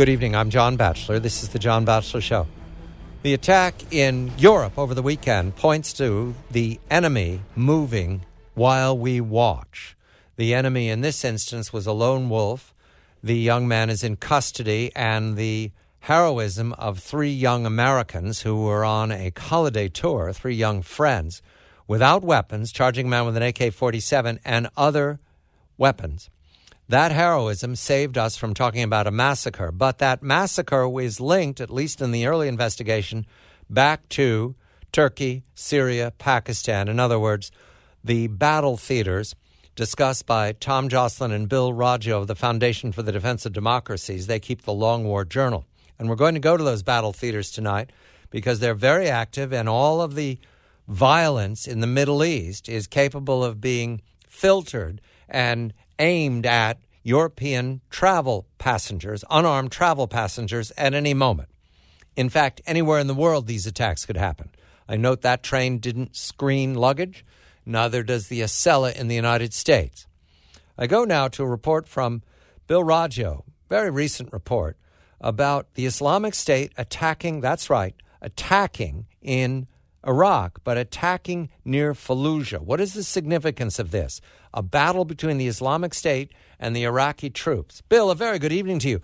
Good evening. I'm John Batchelor. This is the John Batchelor Show. The attack in Europe over the weekend points to the enemy moving while we watch. The enemy in this instance was a lone wolf. The young man is in custody, and the heroism of three young Americans who were on a holiday tour, three young friends, without weapons, charging a man with an AK-47 and other weapons. That heroism saved us from talking about a massacre, but that massacre was linked, at least in the early investigation, back to Turkey, Syria, Pakistan. In other words, the battle theaters discussed by Tom Joscelyn and Bill Roggio of the Foundation for the Defense of Democracies. They keep the Long War Journal. And we're going to go to those battle theaters tonight because they're very active, and all of the violence in the Middle East is capable of being filtered and aimed at European travel passengers, unarmed travel passengers, at any moment. In fact, anywhere in the world these attacks could happen. I note that train didn't screen luggage. Neither does the Acela in the United States. I go now to a report from Bill Roggio, very recent report, about the Islamic State attacking, that's right, attacking in Iraq, but attacking near Fallujah. What is the significance of this? A battle between the Islamic State and the Iraqi troops. Bill, a very good evening to you.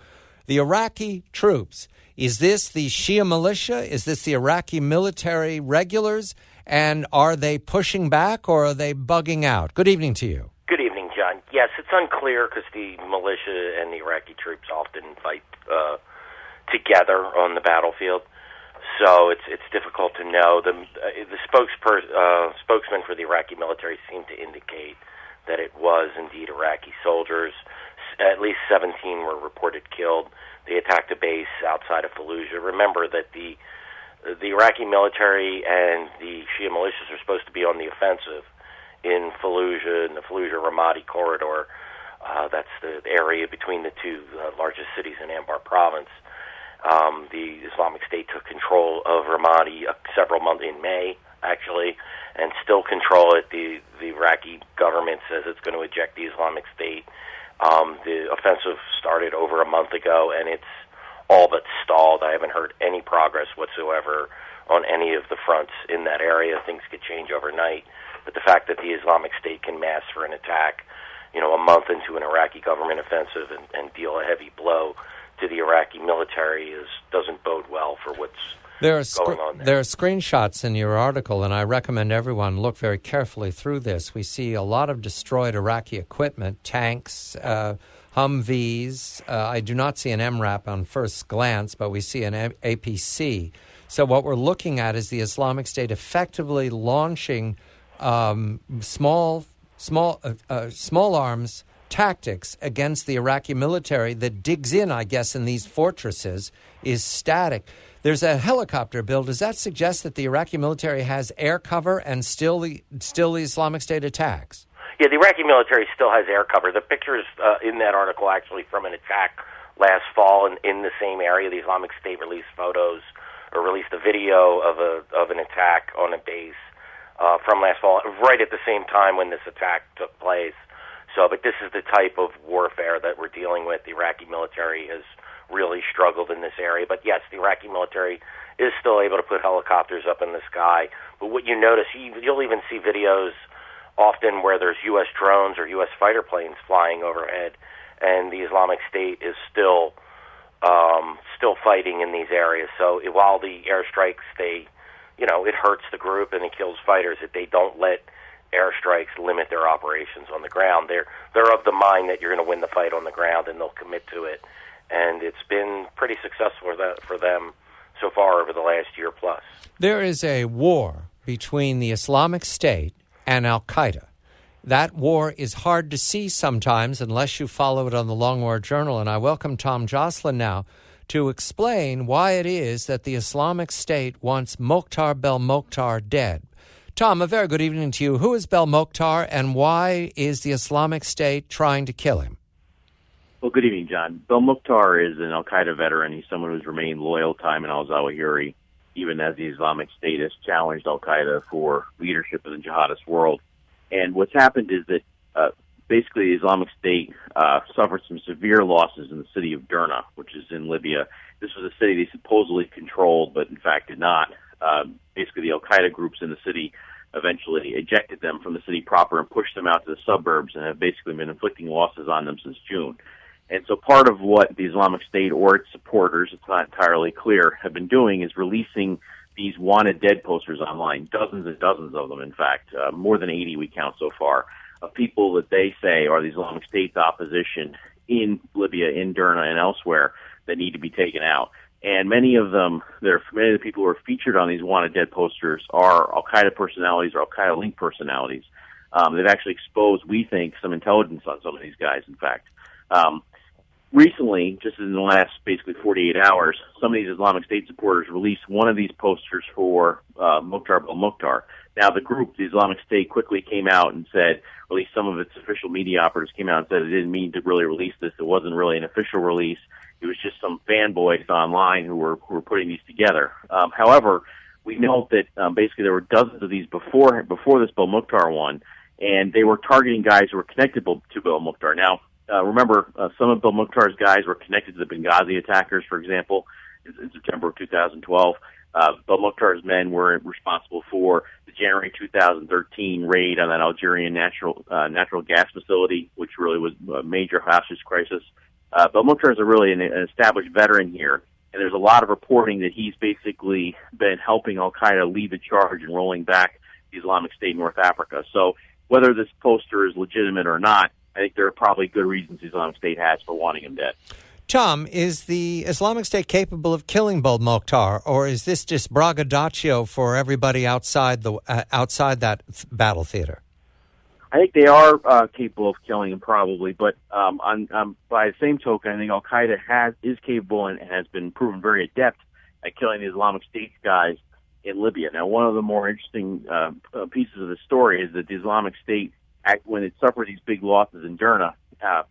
The Iraqi troops, is this the Shia militia? Is this the Iraqi military regulars? And are they pushing back or are they bugging out? Good evening to you. Good evening, John. Yes, it's unclear because the militia and the Iraqi troops often fight together on the battlefield. So it's difficult to know. The spokesman for the Iraqi military seemed to indicate that it was indeed Iraqi soldiers. At least 17 were reported killed. They attacked a base outside of Fallujah. Remember that the Iraqi military and the Shia militias are supposed to be on the offensive in Fallujah, in the Fallujah-Ramadi corridor. That's the area between the two largest cities in Anbar province. The Islamic State took control of Ramadi several months in May, actually, and still control it. The Iraqi government says it's going to eject the Islamic State. The offensive started over a month ago, and it's all but stalled. I haven't heard any progress whatsoever on any of the fronts in that area. Things could change overnight. But the fact that the Islamic State can mass for an attack, a month into an Iraqi government offensive and deal a heavy blow to the Iraqi military doesn't bode well for what's going on there. There are screenshots in your article, and I recommend everyone look very carefully through this. We see a lot of destroyed Iraqi equipment, tanks, Humvees. I do not see an MRAP on first glance, but we see an APC. So what we're looking at is the Islamic State effectively launching small arms tactics against the Iraqi military that digs in, I guess, in these fortresses, is static. There's a helicopter bill. Does that suggest that the Iraqi military has air cover and still the Islamic State attacks? Yeah, the Iraqi military still has air cover. The pictures in that article actually from an attack last fall in the same area. The Islamic State released photos or released a video of an attack on a base from last fall, right at the same time when this attack took place. So, but this is the type of warfare that we're dealing with. The Iraqi military has really struggled in this area. But yes, the Iraqi military is still able to put helicopters up in the sky. But what you notice, you'll even see videos often where there's U.S. drones or U.S. fighter planes flying overhead, and the Islamic State is still fighting in these areas. So while the airstrikes, it hurts the group and it kills fighters, they don't let airstrikes limit their operations on the ground. They're of the mind that you're going to win the fight on the ground, and they'll commit to it. And it's been pretty successful for them so far over the last year plus. There is a war between the Islamic State and Al-Qaeda. That war is hard to see sometimes unless you follow it on the Long War Journal. And I welcome Tom Joscelyn now to explain why it is that the Islamic State wants Mokhtar Belmokhtar dead. Tom, a very good evening to you. Who is Belmokhtar, and why is the Islamic State trying to kill him? Well, good evening, John. Belmokhtar is an al-Qaeda veteran. He's someone who's remained loyal to Ayman al-Zawahiri, even as the Islamic State has challenged al-Qaeda for leadership in the jihadist world. And what's happened is that basically Islamic State suffered some severe losses in the city of Derna, which is in Libya. This was a city they supposedly controlled, but in fact did not. Basically, the al-Qaeda groups in the city eventually ejected them from the city proper and pushed them out to the suburbs and have basically been inflicting losses on them since June. And so part of what the Islamic State or its supporters, it's not entirely clear, have been doing is releasing these wanted dead posters online, dozens and dozens of them, in fact, more than 80 we count so far, of people that they say are the Islamic State's opposition in Libya, in Derna, and elsewhere that need to be taken out. And many of the people who are featured on these wanted dead posters are al-Qaeda personalities or al-Qaeda-linked personalities. They've actually exposed, we think, some intelligence on some of these guys, in fact. Recently, just in the last basically 48 hours, some of these Islamic State supporters released one of these posters for Mukhtar al-Mukhtar. Now, the group, the Islamic State, quickly came out and said, or at least some of its official media operatives came out and said it didn't mean to really release this. It wasn't really an official release. It was just some fanboys online who were putting these together. However, we know that basically there were dozens of these before this Bill Mukhtar one, and they were targeting guys who were connected to Bill Mukhtar. Now, remember, some of Bill Mukhtar's guys were connected to the Benghazi attackers, for example, in September of 2012. Bill Mukhtar's men were responsible for the January 2013 raid on that Algerian natural gas facility, which really was a major hostage crisis. Bill Mukhtar is really an established veteran here, and there's a lot of reporting that he's basically been helping al-Qaeda lead the charge in rolling back the Islamic State in North Africa. So whether this poster is legitimate or not, I think there are probably good reasons the Islamic State has for wanting him dead. Tom, is the Islamic State capable of killing Bill Mukhtar, or is this just braggadocio for everybody outside that battle theater? I think they are capable of killing him, probably, but by the same token, I think al-Qaeda is capable and has been proven very adept at killing the Islamic State guys in Libya. Now, one of the more interesting pieces of the story is that the Islamic State, when it suffered these big losses in Derna,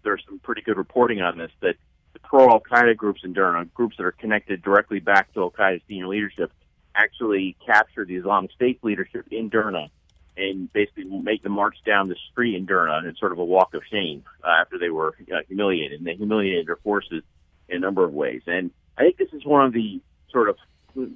there's some pretty good reporting on this, that the pro-al-Qaeda groups in Derna, groups that are connected directly back to al-Qaeda senior leadership, actually captured the Islamic State leadership in Derna and basically make them march down the street in Derna in sort of a walk of shame after they were humiliated. And they humiliated their forces in a number of ways. And I think this is one of the sort of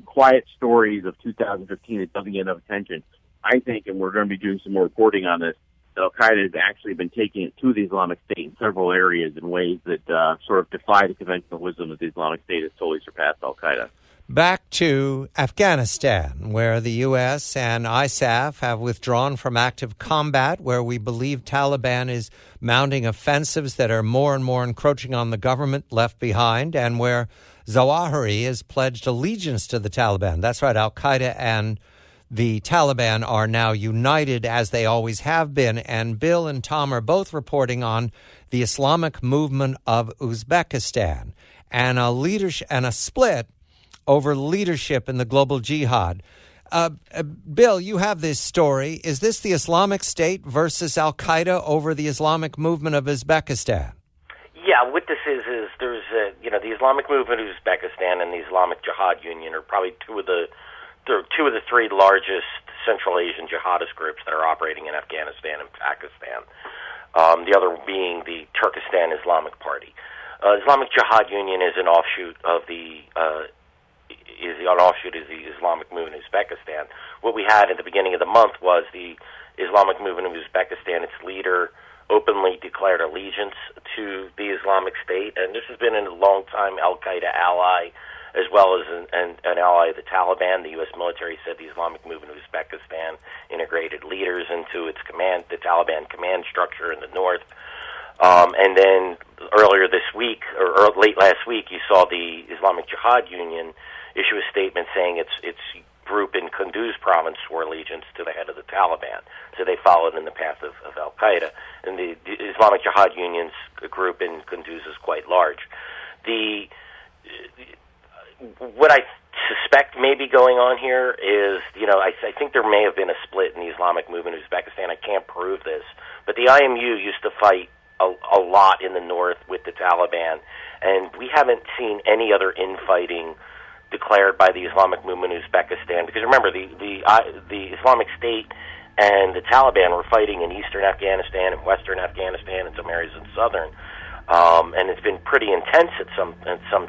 quiet stories of 2015 that doesn't get enough attention. I think, and we're going to be doing some more reporting on this, that al-Qaeda has actually been taking it to the Islamic State in several areas in ways that sort of defy the conventional wisdom that the Islamic State has totally surpassed al-Qaeda. Back to Afghanistan, where the U.S. and ISAF have withdrawn from active combat, where we believe Taliban is mounting offensives that are more and more encroaching on the government left behind, and where Zawahiri has pledged allegiance to the Taliban. That's right, al-Qaeda and the Taliban are now united, as they always have been, and Bill and Tom are both reporting on the Islamic movement of Uzbekistan and a split over leadership in the global jihad. Bill, you have this story. Is this the Islamic State versus al-Qaeda over the Islamic movement of Uzbekistan? Yeah, what this is there's the Islamic movement of Uzbekistan and the Islamic Jihad Union are probably two of the three largest Central Asian jihadist groups that are operating in Afghanistan and Pakistan. The other being the Turkestan Islamic Party. Islamic Jihad Union is an offshoot of the Islamic movement of Uzbekistan. What we had at the beginning of the month was the Islamic movement of Uzbekistan. Its leader openly declared allegiance to the Islamic State, and this has been a long-time al-Qaeda ally, as well as an ally of the Taliban. The U.S. military said the Islamic movement of Uzbekistan integrated leaders into its the Taliban command structure in the north. And then earlier this week, or late last week, you saw the Islamic Jihad Union issue a statement saying its group in Kunduz province swore allegiance to the head of the Taliban. So they followed in the path of al-Qaeda. And the Islamic Jihad Union's group in Kunduz is quite large. What I suspect may be going on here is, I think there may have been a split in the Islamic movement of Uzbekistan. I can't prove this. But the IMU used to fight a lot in the north with the Taliban, and we haven't seen any other infighting declared by the Islamic movement of Uzbekistan. Because remember, the Islamic State and the Taliban were fighting in eastern Afghanistan and western Afghanistan and some areas in southern. And it's been pretty intense at some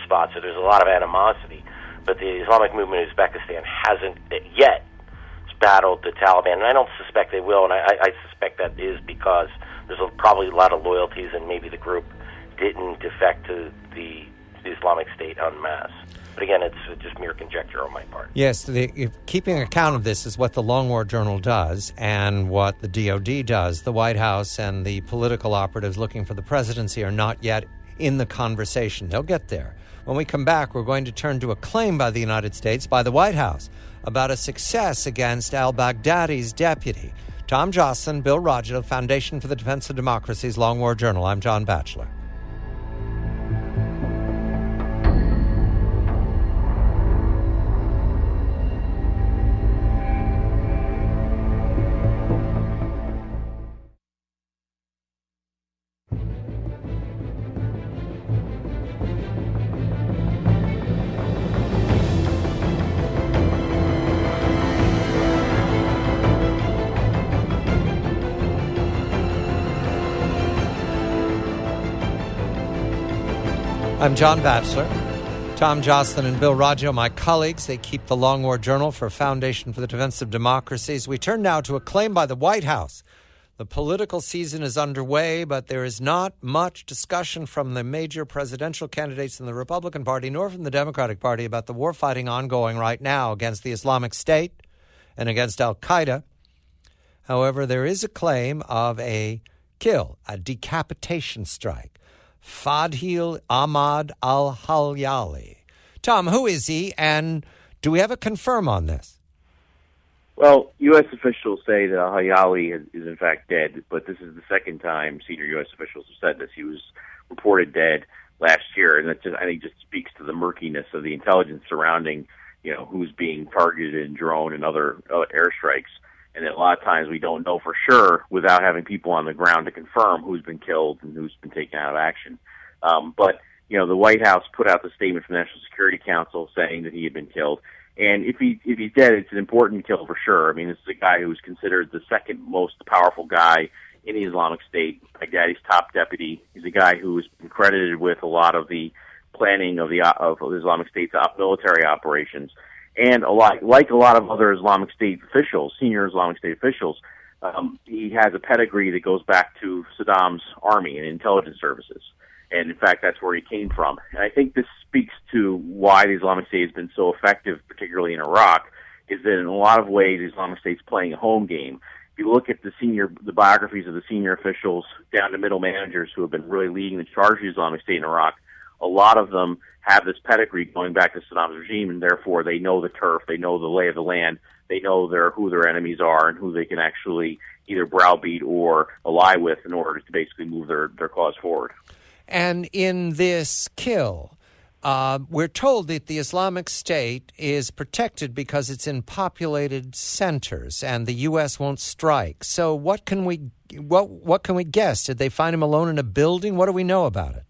spots, so there's a lot of animosity. But the Islamic movement in Uzbekistan hasn't yet battled the Taliban, and I don't suspect they will, and I suspect that is because there's probably a lot of loyalties, and maybe the group didn't defect to the Islamic State en masse. But again, it's just mere conjecture on my part. Yes, keeping account of this is what the Long War Journal does and what the DOD does. The White House and the political operatives looking for the presidency are not yet in the conversation. They'll get there. When we come back, we're going to turn to a claim by the United States, by the White House, about a success against al-Baghdadi's deputy. Tom Joscelyn, Bill Roggio, Foundation for the Defense of Democracy's Long War Journal. I'm John Batchelor. I'm John Batchelor. Tom Joscelyn and Bill Roggio, my colleagues, they keep the Long War Journal for Foundation for the Defense of Democracies. We turn now to a claim by the White House. The political season is underway, but there is not much discussion from the major presidential candidates in the Republican Party nor from the Democratic Party about the warfighting ongoing right now against the Islamic State and against al-Qaeda. However, there is a claim of a kill, a decapitation strike. Fadhil Ahmad al-Halyali. Tom, who is he, and do we have a confirm on this? Well, U.S. officials say that al-Halyali is in fact dead, but this is the second time senior U.S. officials have said this. He was reported dead last year, and that I think just speaks to the murkiness of the intelligence surrounding, who's being targeted in drone and other airstrikes. And a lot of times we don't know for sure without having people on the ground to confirm who's been killed and who's been taken out of action. But the White House put out the statement from the National Security Council saying that he had been killed. And if he's dead, it's an important kill for sure. I mean, this is a guy who's considered the second most powerful guy in the Islamic State, Baghdadi's top deputy. He's a guy who has been credited with a lot of the planning of the Islamic State's military operations. And like a lot of other Islamic State officials, senior Islamic State officials, he has a pedigree that goes back to Saddam's army and intelligence services. And in fact, that's where he came from. And I think this speaks to why the Islamic State has been so effective, particularly in Iraq, is that in a lot of ways the Islamic State's playing a home game. If you look at the biographies of the senior officials down to middle managers who have been really leading the charge of the Islamic State in Iraq, a lot of them have this pedigree going back to Saddam's regime, and therefore they know the turf, they know the lay of the land, they know who their enemies are and who they can actually either browbeat or ally with in order to basically move their cause forward. And in this kill, we're told that the Islamic State is protected because it's in populated centers and the U.S. won't strike. So what can we guess? Did they find him alone in a building? What do we know about it?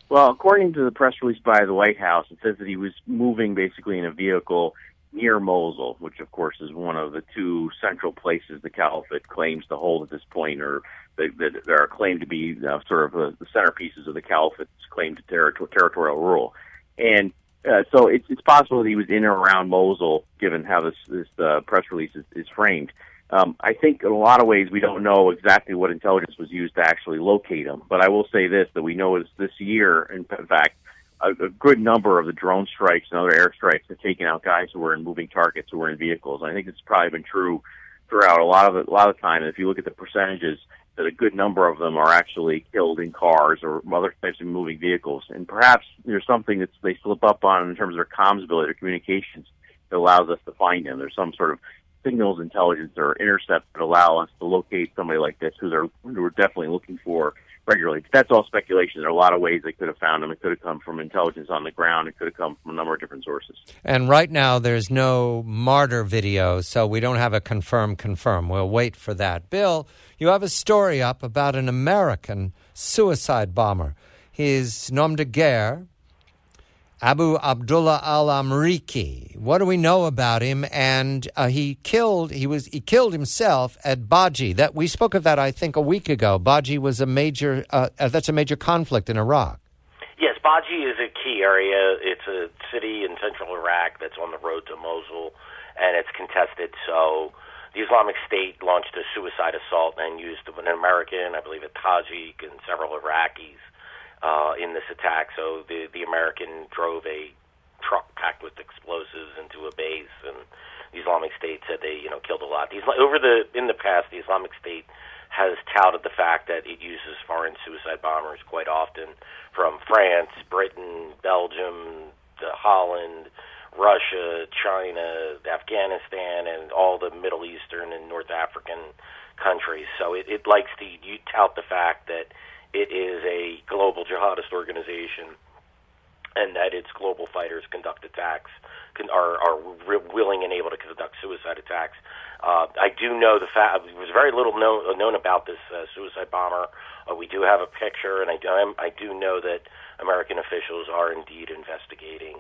Well, according to the press release by the White House, it says that he was moving basically in a vehicle near Mosul, which of course is one of the two central places the caliphate claims to hold at this point, or that are claimed to be sort of the centerpieces of the caliphate's claim to territorial rule. And so it's possible that he was in or around Mosul, given how this press release is framed. I think in a lot of ways we don't know exactly what intelligence was used to actually locate him, but I will say this, that we know this year, in fact, a good number of the drone strikes and other airstrikes have taken out guys who were in moving targets, who were in vehicles. I think it's probably been true throughout a lot of time. And if you look at the percentages, that a good number of them are actually killed in cars or other types of moving vehicles. And perhaps there's something that they slip up on in terms of their comms ability or communications that allows us to find them. There's some sort of signals intelligence or intercept that allow us to locate somebody like this who we're definitely looking for regularly. But that's all speculation. There are a lot of ways they could have found him. It could have come from intelligence on the ground. It could have come from a number of different sources. And right now there's no martyr video, so we don't have a confirm. We'll wait for that. Bill, you have a story up about an American suicide bomber. His nom de guerre, Abu Abdullah al-Amriki, What do we know about him? And he killed himself at Baji. That we spoke of that, I think, a week ago. Baji was that's a major conflict in Iraq. Yes, Baji is a key area. It's a city in central Iraq that's on the road to Mosul, and it's contested. So the Islamic State launched a suicide assault and used an American, I believe a Tajik, and several Iraqis in this attack. So the American drove a truck packed with explosives into a base, and the Islamic State said they killed a lot. In the past, the Islamic State has touted the fact that it uses foreign suicide bombers quite often from France, Britain, Belgium, Holland, Russia, China, Afghanistan, and all the Middle Eastern and North African countries. So it likes to tout the fact that it is a global jihadist organization and that its global fighters conduct attacks, are willing and able to conduct suicide attacks. I do know the fact there was very little known about this suicide bomber. We do have a picture, and I do know that American officials are indeed investigating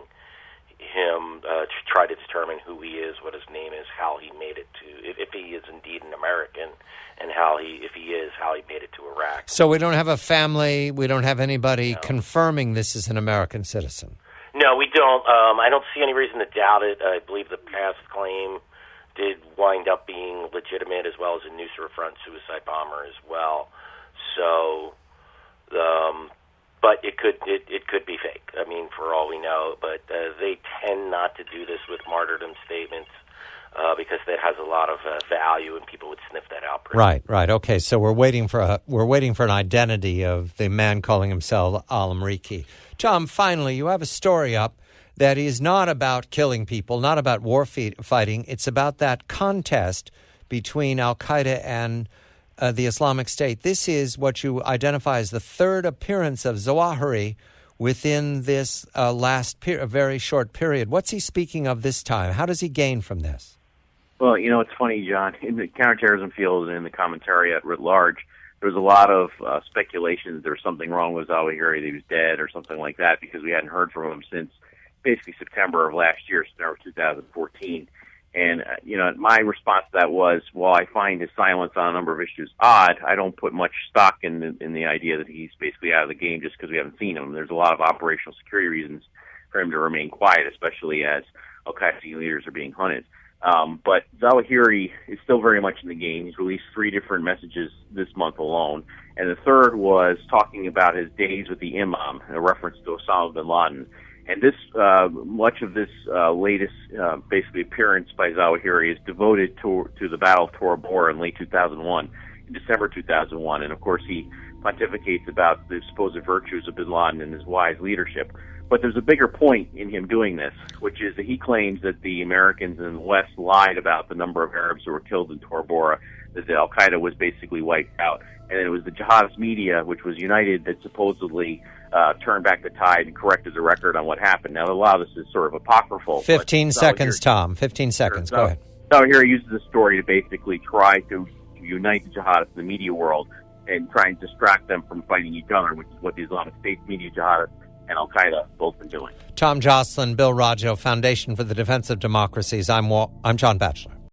him to try to determine who he is, what his name is, how he made it to, if he is indeed an American, and if he is, how he made it to Iraq. So we don't have a family, we don't have anybody confirming this is an American citizen? No, we don't. I don't see any reason to doubt it. I believe the past claim did wind up being legitimate, as well as a Nusra Front suicide bomber as well. So, but it could be fake. I mean, for all we know. But they tend not to do this with martyrdom statements because that has a lot of value, and people would sniff that out. Right. Okay, so we're waiting for an identity of the man calling himself Al-Amriki. Tom, finally, you have a story up that is not about killing people, not about war fighting. It's about that contest between Al-Qaeda and the Islamic State. This is what you identify as the third appearance of Zawahiri within this very short period. What's he speaking of this time? How does he gain from this? Well, it's funny, John. In the counterterrorism field and in the commentary at large, there was a lot of speculation that there was something wrong with Zawahiri, that he was dead or something like that, because we hadn't heard from him since basically September of last year, September 2014. And, my response to that was, while I find his silence on a number of issues odd, I don't put much stock in the idea that he's basically out of the game just because we haven't seen him. There's a lot of operational security reasons for him to remain quiet, especially as Al-Qaeda leaders are being hunted. But Zawahiri is still very much in the game. He's released 3 different messages this month alone. And the third was talking about his days with the Imam, a reference to Osama bin Laden. And this, much of this latest, basically appearance by Zawahiri is devoted to the Battle of Tora Bora in late 2001, in December 2001. And of course, he pontificates about the supposed virtues of bin Laden and his wise leadership. But there's a bigger point in him doing this, which is that he claims that the Americans in the West lied about the number of Arabs who were killed in Tora Bora, that Al-Qaeda was basically wiped out. And it was the jihadist media, which was united, that supposedly turned back the tide and corrected the record on what happened. Now, a lot of this is sort of apocryphal. 15 seconds, Tom. 15 seconds. Go ahead. So here he uses the story to basically try to unite the jihadists in the media world and try and distract them from fighting each other, which is what the Islamic State media jihadists and Al-Qaeda both been doing. Tom Joscelyn, Bill Roggio, Foundation for the Defense of Democracies. I'm John Batchelor.